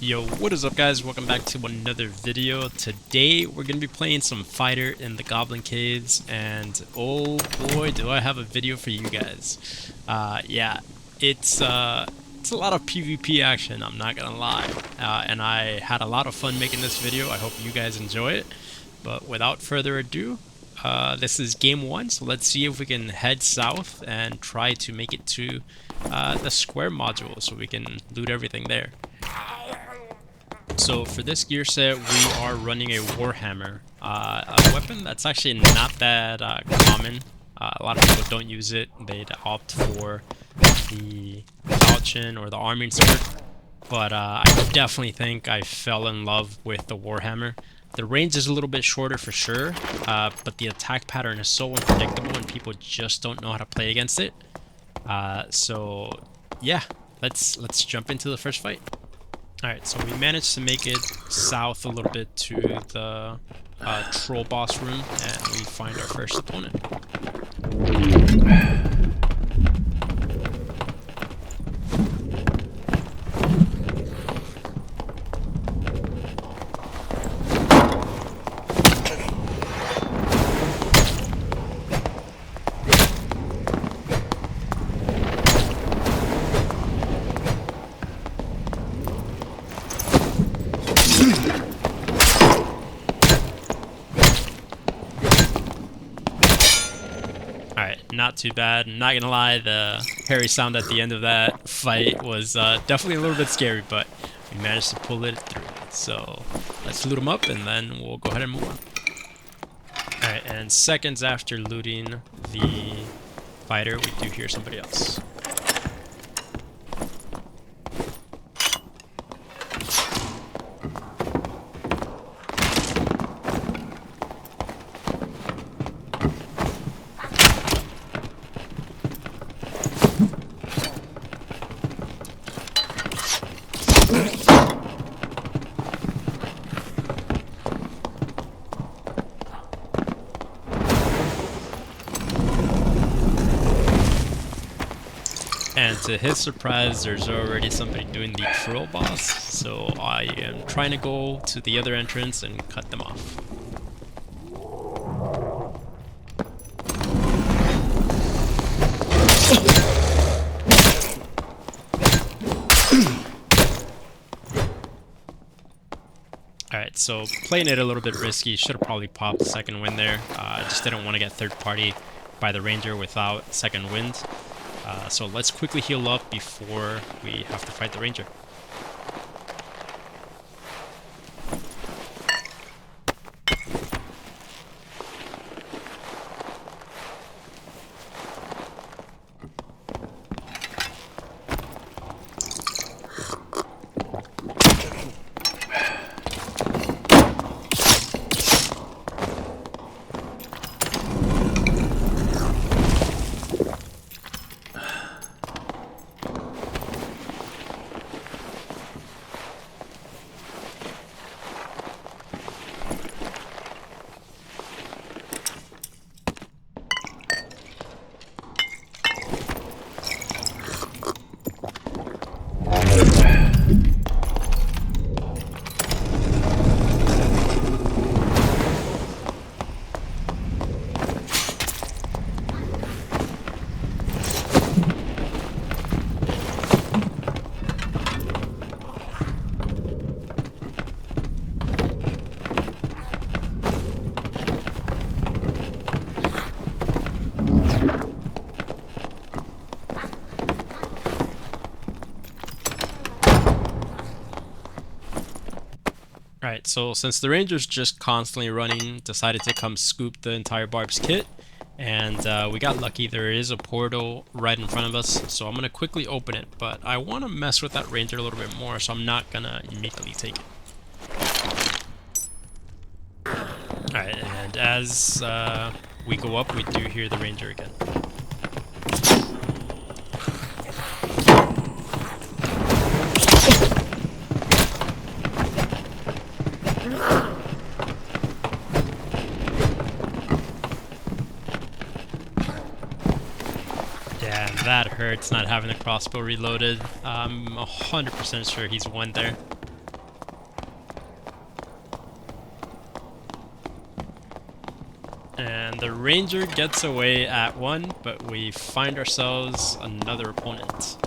Yo, what is up guys? Welcome back to another video. Today we're going to be playing some Fighter in the Goblin Caves, and oh boy do I have a video for you guys. Yeah, it's a lot of PvP action, I'm not gonna lie. And I had a lot of fun making this video. I hope you guys enjoy it. But without further ado, this is game one, so let's see if we can head south and try to make it to the square module so we can loot everything there. So for this gear set, we are running a Warhammer, a weapon that's actually not that common. A lot of people don't use it. They'd opt for the falchion or the arming sword, but I definitely think I fell in love with the Warhammer. The range is a little bit shorter for sure, but the attack pattern is so unpredictable and people just don't know how to play against it. So yeah, let's jump into the first fight. Alright, so we managed to make it south a little bit to the troll boss room, and we find our first opponent. Alright, not too bad. Not gonna lie, the parry sound at the end of that fight was definitely a little bit scary, but we managed to pull it through. So let's loot him up and then we'll go ahead and move on. Alright, and seconds after looting the fighter, we do hear somebody else. And to his surprise, there's already somebody doing the troll boss, so I am trying to go to the other entrance and cut them off. Alright, so playing it a little bit risky, should have probably popped the second wind there. I just didn't want to get third party by the ranger without second wind. So let's quickly heal up before we have to fight the ranger. Alright, so since the ranger's just constantly running, decided to come scoop the entire Barb's kit, and we got lucky. There is a portal right in front of us, so I'm going to quickly open it, but I want to mess with that ranger a little bit more, so I'm not going to immediately take it. Alright, and as we go up, we do hear the ranger again. That hurts not having the crossbow reloaded. I'm 100% sure he's one there. And the ranger gets away at 1, but we find ourselves another opponent.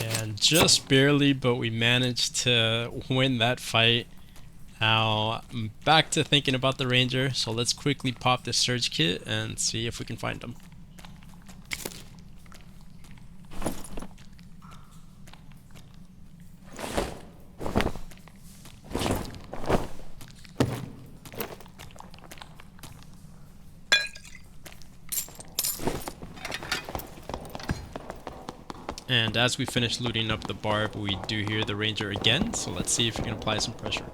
And just barely, but we managed to win that fight. Now, I'm back to thinking about the ranger, so let's quickly pop this surge kit and see if we can find him. And as we finish looting up the barb, we do hear the ranger again, so let's see if we can apply some pressure.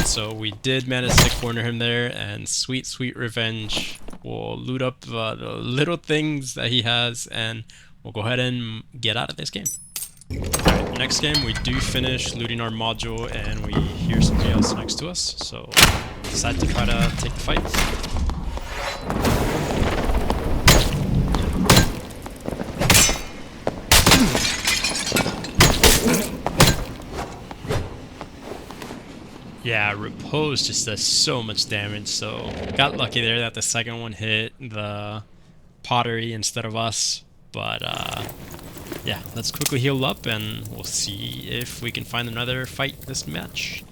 So we did manage to corner him there, and sweet, sweet revenge. We'll loot up the little things that he has, and we'll go ahead and get out of this game. Alright, next game we do finish looting our module, and we hear somebody else next to us, so decide to try to take the fight. Yeah, Repose just does so much damage, so got lucky there that the second one hit the pottery instead of us. But yeah, let's quickly heal up and we'll see if we can find another fight this match.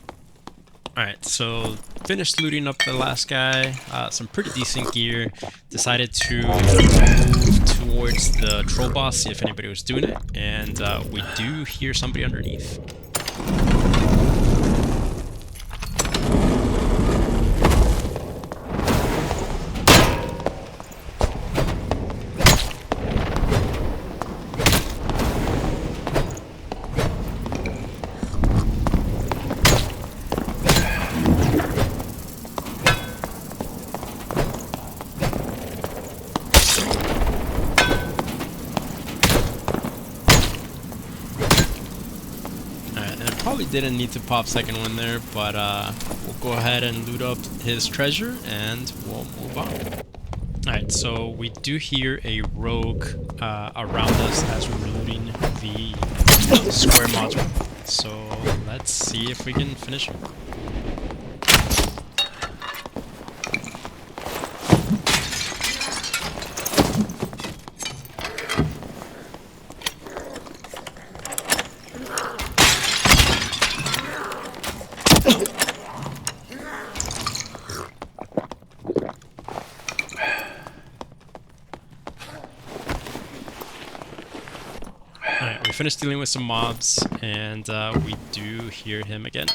Alright, so finished looting up the last guy, some pretty decent gear. Decided to move towards the troll boss, see if anybody was doing it, and we do hear somebody underneath. Probably didn't need to pop second one there, but we'll go ahead and loot up his treasure and we'll move on. Alright, so we do hear a rogue around us as we're looting the square module. So let's see if we can finish him. Alright, we finished dealing with some mobs, and we do hear him again.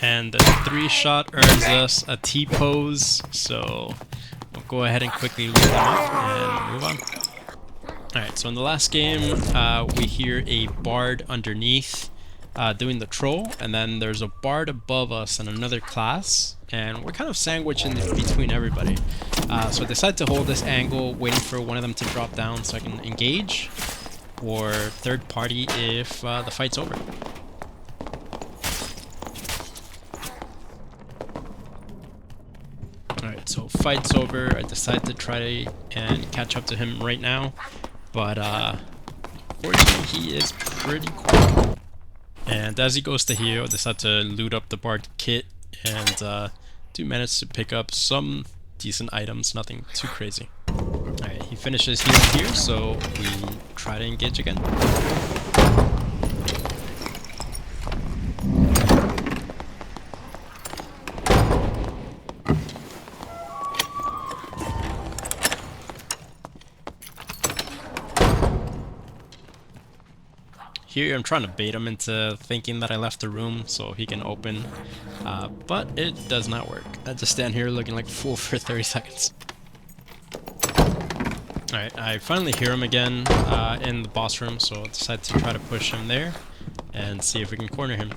And the 3-shot earns us a T-pose, so we'll go ahead and quickly loot them up and move on. Alright, so in the last game, we hear a bard underneath. doing the troll, and then there's a bard above us in another class, and we're kind of sandwiched in between everybody. So I decided to hold this angle, waiting for one of them to drop down so I can engage, or third party if the fight's over. Alright, so fight's over. I decided to try and catch up to him right now, but fortunately he is pretty cool. And as he goes to heal, I decide to loot up the bard kit, and do manage to pick up some decent items, nothing too crazy. Alright, he finishes healing here, so we try to engage again. Here I'm trying to bait him into thinking that I left the room so he can open, but it does not work. I just stand here looking like a fool for 30 seconds. Alright, I finally hear him again in the boss room, so I decide to try to push him there and see if we can corner him.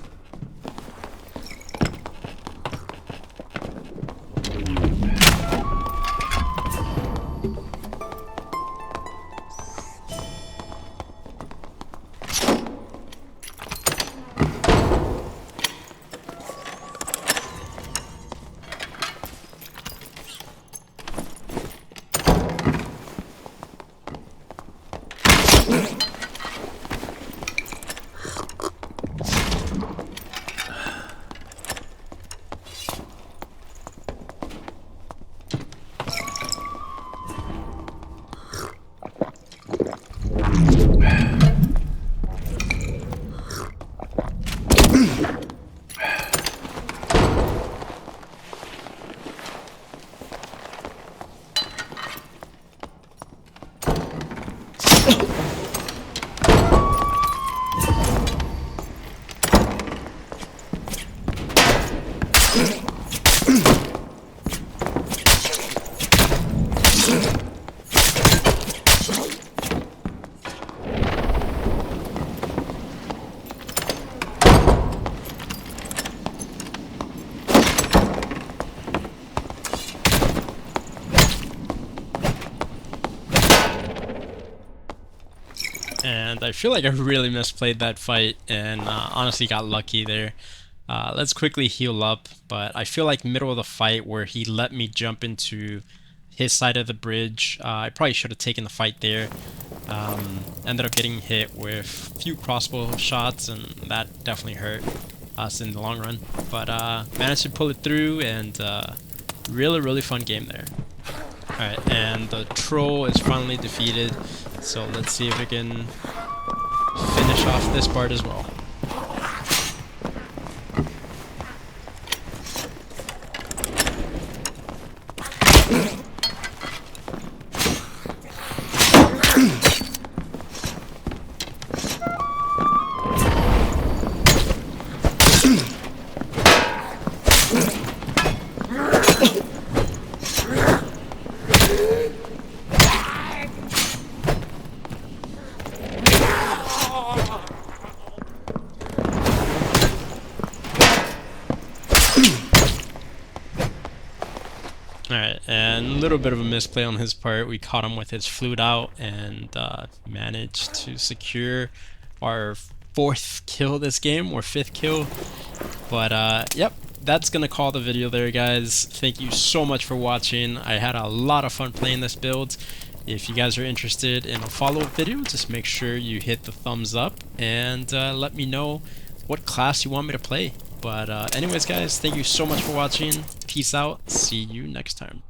And I feel like I really misplayed that fight and honestly got lucky there. Let's quickly heal up, but I feel like middle of the fight where he let me jump into his side of the bridge, I probably should have taken the fight there. Ended up getting hit with a few crossbow shots, and that definitely hurt us in the long run. But managed to pull it through, and really fun game there. Alright, and the troll is finally defeated, so let's see if we can finish off this part as well. Alright, and a little bit of a misplay on his part. We caught him with his flute out and managed to secure our 4th kill this game, or 5th kill. But yep, that's gonna call the video there, guys. Thank you so much for watching. I had a lot of fun playing this build. If you guys are interested in a follow-up video, just make sure you hit the thumbs up and let me know what class you want me to play. But anyways, guys, thank you so much for watching. Peace out. See you next time.